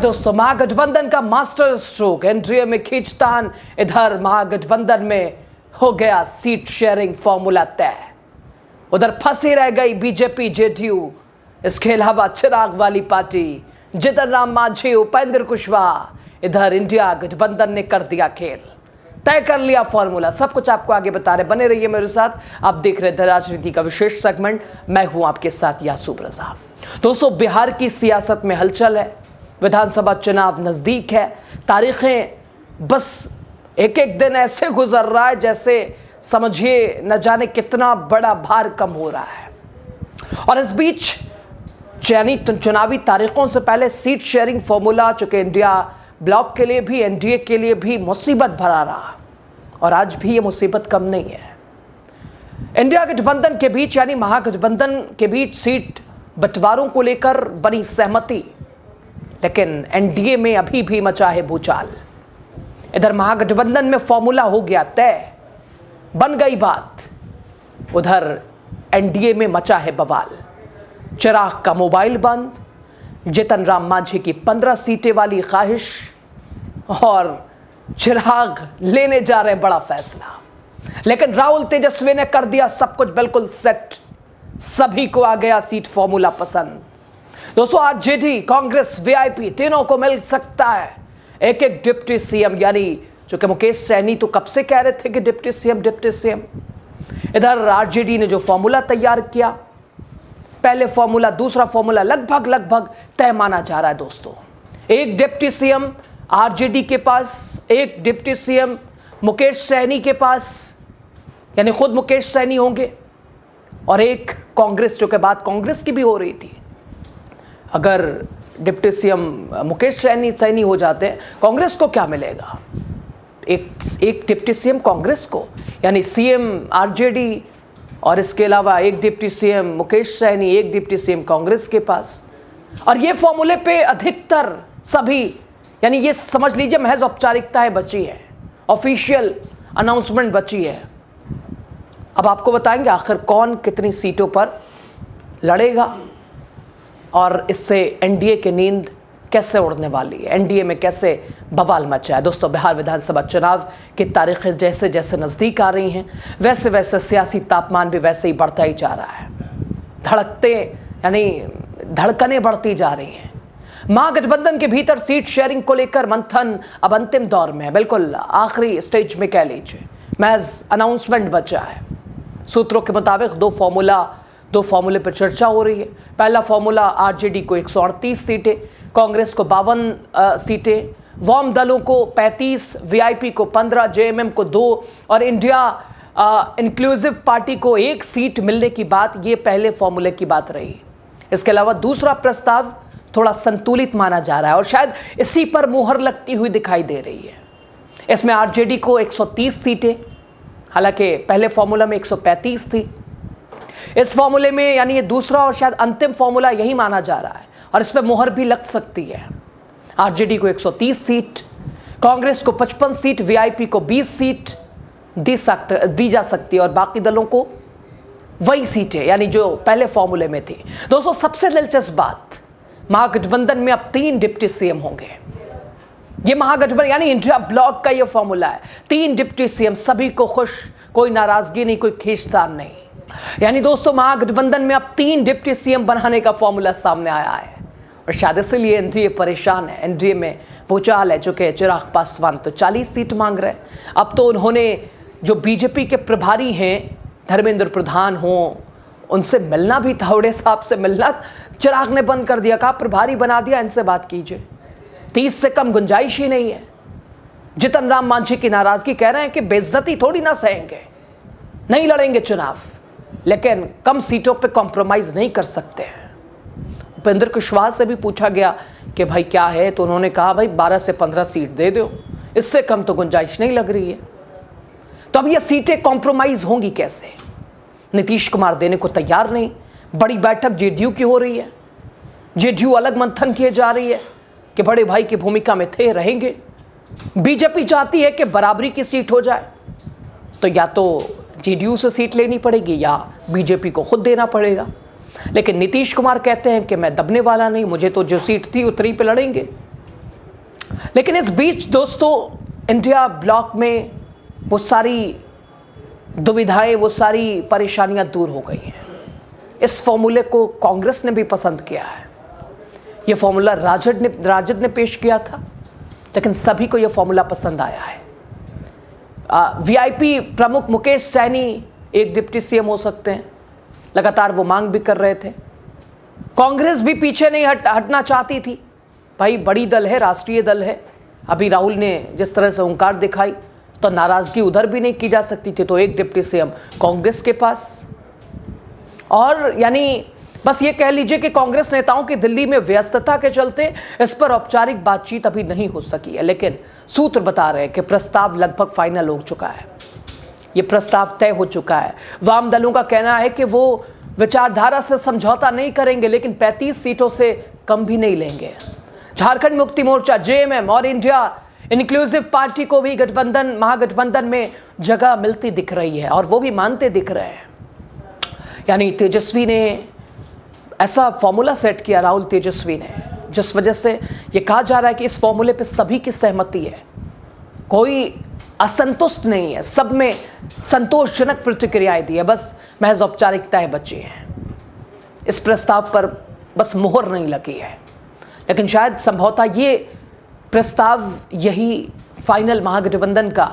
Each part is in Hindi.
दोस्तों, महागठबंधन का मास्टर स्ट्रोक एनडीए में खींचतान। इधर महागठबंधन में हो गया सीट शेयरिंग फॉर्मूला तय, उधर फंसी रह गई बीजेपी जेडीयू। इसके अलावा चिराग वाली पार्टी, जीतन राम मांझी, उपेंद्र कुशवाहा। इधर इंडिया गठबंधन ने कर दिया खेल, तय कर लिया फॉर्मूला। सब कुछ आपको आगे बता रहे, बने रहिए मेरे साथ। आप देख रहे थे राजनीति का विशेष सेगमेंट, मैं हूं आपके साथ यासूब रजा। दोस्तों, बिहार की सियासत में हलचल है, विधानसभा चुनाव नजदीक है। तारीखें बस एक एक दिन ऐसे गुजर रहा है जैसे समझिए न जाने कितना बड़ा भार कम हो रहा है। और इस बीच यानी चुनावी तारीखों से पहले सीट शेयरिंग फॉर्मूला, चूंकि इंडिया ब्लॉक के लिए भी एनडीए के लिए भी मुसीबत भरा रहा, और आज भी ये मुसीबत कम नहीं है। इंडिया गठबंधन के बीच यानी महागठबंधन के बीच सीट बंटवारों को लेकर बनी सहमति, लेकिन एनडीए में अभी भी मचा है भूचाल। इधर महागठबंधन में फॉर्मूला हो गया तय, बन गई बात, उधर एनडीए में मचा है बवाल। चिराग का मोबाइल बंद, जीतन राम मांझी की 15 सीटें वाली ख्वाहिश, और चिराग लेने जा रहे बड़ा फैसला। लेकिन राहुल तेजस्वी ने कर दिया सब कुछ बिल्कुल सेट, सभी को आ गया सीट फॉर्मूला पसंद। दोस्तों, आरजेडी, कांग्रेस, वीआईपी तीनों को मिल सकता है एक एक डिप्टी सीएम। यानी चूंकि मुकेश सहनी तो कब से कह रहे थे कि डिप्टी सीएम। इधर आरजेडी ने जो फॉर्मूला तैयार किया, पहले फॉर्मूला दूसरा फॉर्मूला लगभग तय माना जा रहा है। दोस्तों, एक डिप्टी सीएम आरजेडी के पास, एक डिप्टी सीएम मुकेश सहनी के पास, यानी खुद मुकेश सहनी होंगे, और एक कांग्रेस, जो कि बात कांग्रेस की भी हो रही थी। अगर डिप्टी सीएम मुकेश सहनी हो जाते हैं, कांग्रेस को क्या मिलेगा? एक डिप्टी सीएम कांग्रेस को, यानी सीएम आरजेडी, और इसके अलावा एक डिप्टी सीएम मुकेश सहनी, एक डिप्टी सीएम कांग्रेस के पास। और ये फॉर्मूले पे अधिकतर सभी, यानी ये समझ लीजिए महज औपचारिकताएं बची है, ऑफिशियल अनाउंसमेंट बची है। अब आपको बताएंगे आखिर कौन कितनी सीटों पर लड़ेगा, और इससे एनडीए की नींद कैसे उड़ने वाली है, एनडीए में कैसे बवाल मचा है। दोस्तों, बिहार विधानसभा चुनाव की तारीखें जैसे जैसे नज़दीक आ रही हैं, वैसे वैसे सियासी तापमान भी वैसे ही बढ़ता ही जा रहा है। धड़कनें बढ़ती जा रही हैं। महागठबंधन के भीतर सीट शेयरिंग को लेकर मंथन अब अंतिम दौर में है, बिल्कुल आखिरी स्टेज में कह लीजिए, महज अनाउंसमेंट बचा है। सूत्रों के मुताबिक दो फॉर्मूले पर चर्चा हो रही है। पहला फॉर्मूला आरजेडी को 138 सीटें, कांग्रेस को 52 सीटें, वाम दलों को 35, वीआईपी को 15, जेएमएम को 2 और इंडिया इंक्लूसिव पार्टी को 1 सीट मिलने की बात, ये पहले फॉर्मूले की बात रही। इसके अलावा दूसरा प्रस्ताव थोड़ा संतुलित माना जा रहा है, और शायद इसी पर मुहर लगती हुई दिखाई दे रही है। इसमें आरजेडी को 130 सीटें, हालांकि पहले फॉर्मूला में 135 थी। इस फॉर्मूले में यानी ये दूसरा और शायद अंतिम फॉर्मूला यही माना जा रहा है, और इस पर मुहर भी लग सकती है। आरजेडी को 130 सीट, कांग्रेस को 55 सीट, वीआईपी को 20 सीट दी जा सकती है, और बाकी दलों को वही सीटें यानी जो पहले फॉर्मूले में थी। दोस्तों, सबसे दिलचस्प बात, महागठबंधन में अब 3 डिप्टी सीएम होंगे। ये महागठबंधन यानी इंडिया ब्लॉक का ये फॉर्मूला है, 3 डिप्टी सीएम, सभी को खुश, कोई नाराजगी नहीं, कोई खींचतान नहीं। यानी दोस्तों, महागठबंधन में अब 3 डिप्टी सीएम बनाने का फॉर्मूला सामने आया है, और शायद इसलिए एनडीए परेशान है। एनडीए में भूचाल है, चूंकि चिराग पासवान तो 40 सीट मांग रहे हैं। अब तो उन्होंने जो बीजेपी के प्रभारी हैं, धर्मेंद्र प्रधान हों, उनसे मिलना भी था, उड़े साहब से मिलना चिराग ने बंद कर दिया, कहा प्रभारी बना दिया, इनसे बात कीजिए। 30 से कम गुंजाइश ही नहीं है। जीतन राम मांझी की नाराजगी, कह रहे हैं कि बेइज्जती थोड़ी ना सहेंगे, नहीं लड़ेंगे चुनाव, लेकिन कम सीटों पे कॉम्प्रोमाइज़ नहीं कर सकते हैं। उपेंद्र कुशवाहा से भी पूछा गया कि भाई क्या है, तो उन्होंने कहा भाई 12 से 15 सीट दे दो, इससे कम तो गुंजाइश नहीं लग रही है। तो अब ये सीटें कॉम्प्रोमाइज़ होंगी कैसे? नीतीश कुमार देने को तैयार नहीं। बड़ी बैठक जेडीयू की हो रही है, जेडीयू अलग मंथन किए जा रही है कि बड़े भाई की भूमिका में थे, रहेंगे। बीजेपी चाहती है कि बराबरी की सीट हो जाए, तो या तो जेडीयू से सीट लेनी पड़ेगी या बीजेपी को खुद देना पड़ेगा। लेकिन नीतीश कुमार कहते हैं कि मैं दबने वाला नहीं, मुझे तो जो सीट थी उतनी पे लड़ेंगे। लेकिन इस बीच दोस्तों इंडिया ब्लॉक में वो सारी दुविधाएं, वो सारी परेशानियां दूर हो गई हैं। इस फॉर्मूले को कांग्रेस ने भी पसंद किया है। ये फॉर्मूला राजद ने पेश किया था, लेकिन सभी को यह फॉर्मूला पसंद आया है। वीआईपी प्रमुख मुकेश सैनी एक डिप्टी सीएम हो सकते हैं, लगातार वो मांग भी कर रहे थे। कांग्रेस भी पीछे नहीं हटना चाहती थी। भाई बड़ी दल है, राष्ट्रीय दल है। अभी राहुल ने जिस तरह से हुंकार दिखाई तो नाराजगी उधर भी नहीं की जा सकती थी, तो एक डिप्टी सीएम कांग्रेस के पास। और यानी बस ये कह लीजिए कि कांग्रेस नेताओं की दिल्ली में व्यस्तता के चलते इस पर औपचारिक बातचीत अभी नहीं हो सकी है, लेकिन सूत्र बता रहे हैं कि प्रस्ताव लगभग फाइनल हो चुका है। ये प्रस्ताव तय हो चुका है। वाम दलों का कहना है कि वो विचारधारा से समझौता नहीं करेंगे, लेकिन 35 सीटों से कम भी नहीं लेंगे। झारखंड मुक्ति मोर्चा, जेएमएम और इंडिया इंक्लूसिव पार्टी को भी महागठबंधन में जगह मिलती दिख रही है, और वो भी मानते दिख रहे हैं। यानी तेजस्वी ने ऐसा फॉर्मूला सेट किया, राहुल तेजस्वी ने, जिस वजह से ये कहा जा रहा है कि इस फॉर्मूले पे सभी की सहमति है, कोई असंतुष्ट नहीं है, सब में संतोषजनक प्रतिक्रियाएं दी है, बस महज औपचारिकताएं बची हैं। इस प्रस्ताव पर बस मोहर नहीं लगी है, लेकिन शायद संभवतः ये प्रस्ताव यही फाइनल महागठबंधन का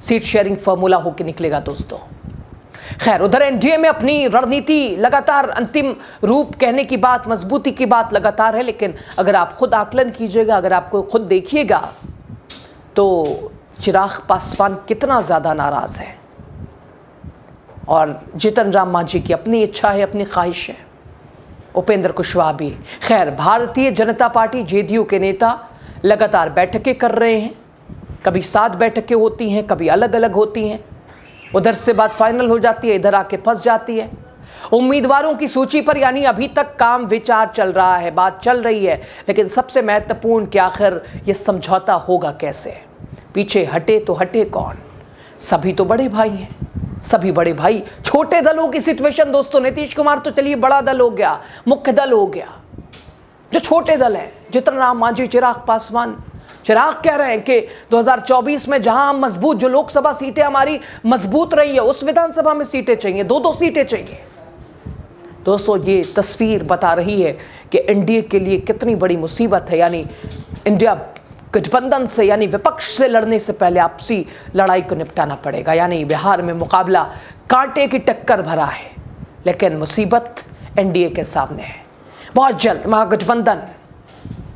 सीट शेयरिंग फॉर्मूला होकर निकलेगा दोस्तों। खैर, उधर एनडीए में अपनी रणनीति लगातार अंतिम रूप कहने की बात, मजबूती की बात लगातार है, लेकिन अगर आप खुद आकलन कीजिएगा, अगर आपको खुद देखिएगा तो चिराग पासवान कितना ज़्यादा नाराज़ है, और जीतन राम मांझी की अपनी इच्छा है, अपनी ख्वाहिश है, उपेंद्र कुशवाहा भी। खैर, भारतीय जनता पार्टी जेडीयू के नेता लगातार बैठकें कर रहे हैं। कभी 7 बैठकें होती हैं, कभी अलग अलग होती हैं। उधर से बात फाइनल हो जाती है, इधर आके फंस जाती है। उम्मीदवारों की सूची पर यानी अभी तक काम विचार चल रहा है, बात चल रही है, लेकिन सबसे महत्वपूर्ण कि आखिर ये समझौता होगा कैसे। पीछे हटे तो हटे कौन? सभी तो बड़े भाई हैं, सभी बड़े भाई। छोटे दलों की सिचुएशन दोस्तों, नीतीश कुमार तो चलिए बड़ा दल हो गया, मुख्य दल हो गया। जो छोटे दल हैं, जीतन राम मांझी, चिराग पासवान, चिराग कह रहे हैं कि 2024 में जहां हम मजबूत, जो लोकसभा सीटें हमारी मजबूत रही है, उस विधानसभा में सीटें चाहिए, 2-2 सीटें चाहिए। दोस्तों, ये तस्वीर बता रही है कि एनडीए के लिए कितनी बड़ी मुसीबत है। यानी इंडिया गठबंधन से, यानी विपक्ष से लड़ने से पहले आपसी लड़ाई को निपटाना पड़ेगा। यानी बिहार में मुकाबला कांटे की टक्कर भरा है, लेकिन मुसीबत एनडीए के सामने है। बहुत जल्द महागठबंधन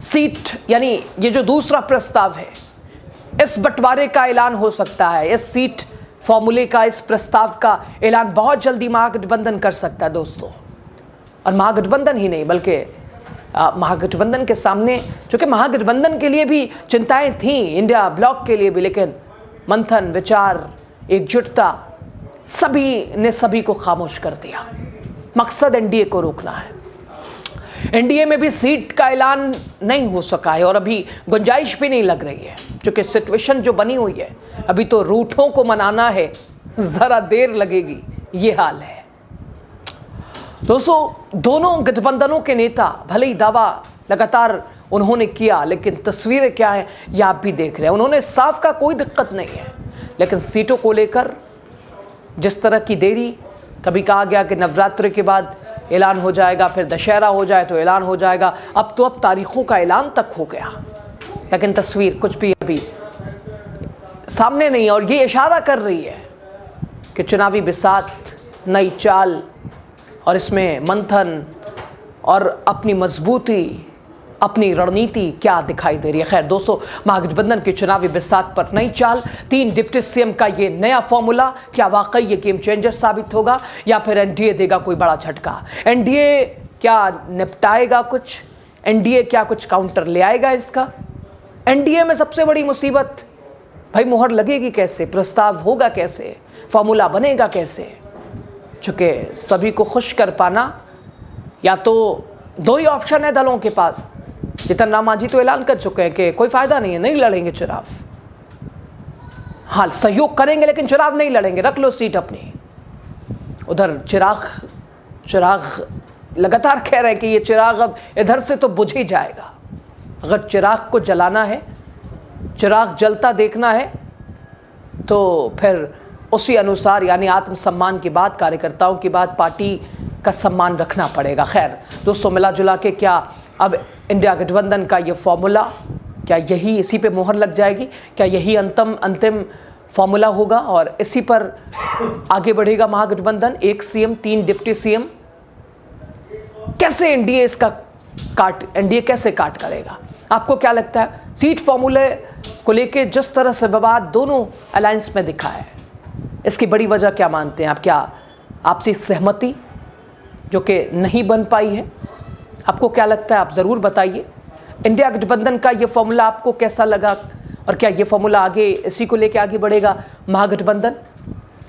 सीट, यानी ये जो दूसरा प्रस्ताव है, इस बंटवारे का ऐलान हो सकता है। इस सीट फॉर्मूले का, इस प्रस्ताव का ऐलान बहुत जल्दी महागठबंधन कर सकता है दोस्तों। और महागठबंधन ही नहीं, बल्कि महागठबंधन के सामने, चूंकि महागठबंधन के लिए भी चिंताएं थी, इंडिया ब्लॉक के लिए भी, लेकिन मंथन, विचार, एकजुटता, सभी ने सभी को खामोश कर दिया। मकसद एनडीए को रोकना है। एनडीए में भी सीट का ऐलान नहीं हो सका है, और अभी गुंजाइश भी नहीं लग रही है, क्योंकि सिचुएशन जो बनी हुई है, अभी तो रूठों को मनाना है, ज़रा देर लगेगी, ये हाल है दोस्तों। दोनों गठबंधनों के नेता भले ही दावा लगातार उन्होंने किया, लेकिन तस्वीरें क्या है ये आप भी देख रहे हैं। उन्होंने साफ का कोई दिक्कत नहीं है, लेकिन सीटों को लेकर जिस तरह की देरी, कभी कहा गया कि नवरात्रि के बाद ऐलान हो जाएगा, फिर दशहरा हो जाए तो ऐलान हो जाएगा, अब तारीखों का ऐलान तक हो गया, लेकिन तस्वीर कुछ भी अभी सामने नहीं है। और ये इशारा कर रही है कि चुनावी बिसात, नई चाल, और इसमें मंथन और अपनी मजबूती, अपनी रणनीति क्या दिखाई दे रही है। खैर दोस्तों, महागठबंधन की चुनावी बिसात पर नई चाल, 3 डिप्टी सीएम का ये नया फॉर्मूला, क्या वाकई ये गेम चेंजर साबित होगा, या फिर एनडीए देगा कोई बड़ा झटका? एनडीए क्या निपटाएगा कुछ? एनडीए क्या कुछ काउंटर ले आएगा इसका? एनडीए में सबसे बड़ी मुसीबत, भाई मोहर लगेगी कैसे, प्रस्ताव होगा कैसे, फॉर्मूला बनेगा कैसे? चूँकि सभी को खुश कर पाना, या तो 2 ही ऑप्शन है दलों के पास। जीतन राम मांझी तो ऐलान कर चुके हैं कि कोई फायदा नहीं है, नहीं लड़ेंगे चुनाव। हाँ, सहयोग करेंगे लेकिन चुनाव नहीं लड़ेंगे, रख लो सीट अपनी। उधर चिराग लगातार कह रहे हैं कि ये चिराग अब इधर से तो बुझ ही जाएगा। अगर चिराग को जलाना है चिराग जलता देखना है तो फिर उसी अनुसार यानी आत्मसम्मान की बात, कार्यकर्ताओं की बात, पार्टी का सम्मान रखना पड़ेगा। खैर दोस्तों, मिला जुला के क्या अब इंडिया गठबंधन का ये फॉर्मूला, क्या यही इसी पे मोहर लग जाएगी? क्या यही अंतिम फॉर्मूला होगा और इसी पर आगे बढ़ेगा महागठबंधन? 1 सीएम 3 डिप्टी सीएम, कैसे एनडीए कैसे काट करेगा? आपको क्या लगता है? सीट फॉर्मूले को लेके जिस तरह से विवाद दोनों अलायंस में दिखा है, इसकी बड़ी वजह क्या मानते हैं आप? क्या आपसी सहमति जो कि नहीं बन पाई है? आपको क्या लगता है? आप ज़रूर बताइए। इंडिया गठबंधन का ये फॉर्मूला आपको कैसा लगा और क्या ये फॉर्मूला आगे इसी को लेके आगे बढ़ेगा महागठबंधन?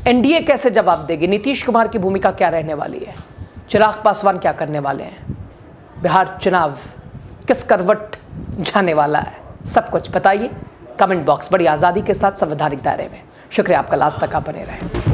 एनडीए कैसे जवाब देगी? नीतीश कुमार की भूमिका क्या रहने वाली है? चिराग पासवान क्या करने वाले हैं? बिहार चुनाव किस करवट जाने वाला है? सब कुछ बताइए कमेंट बॉक्स, बड़ी आज़ादी के साथ संवैधानिक दायरे में। शुक्रिया आपका, लास्ट तक आप बने रहे।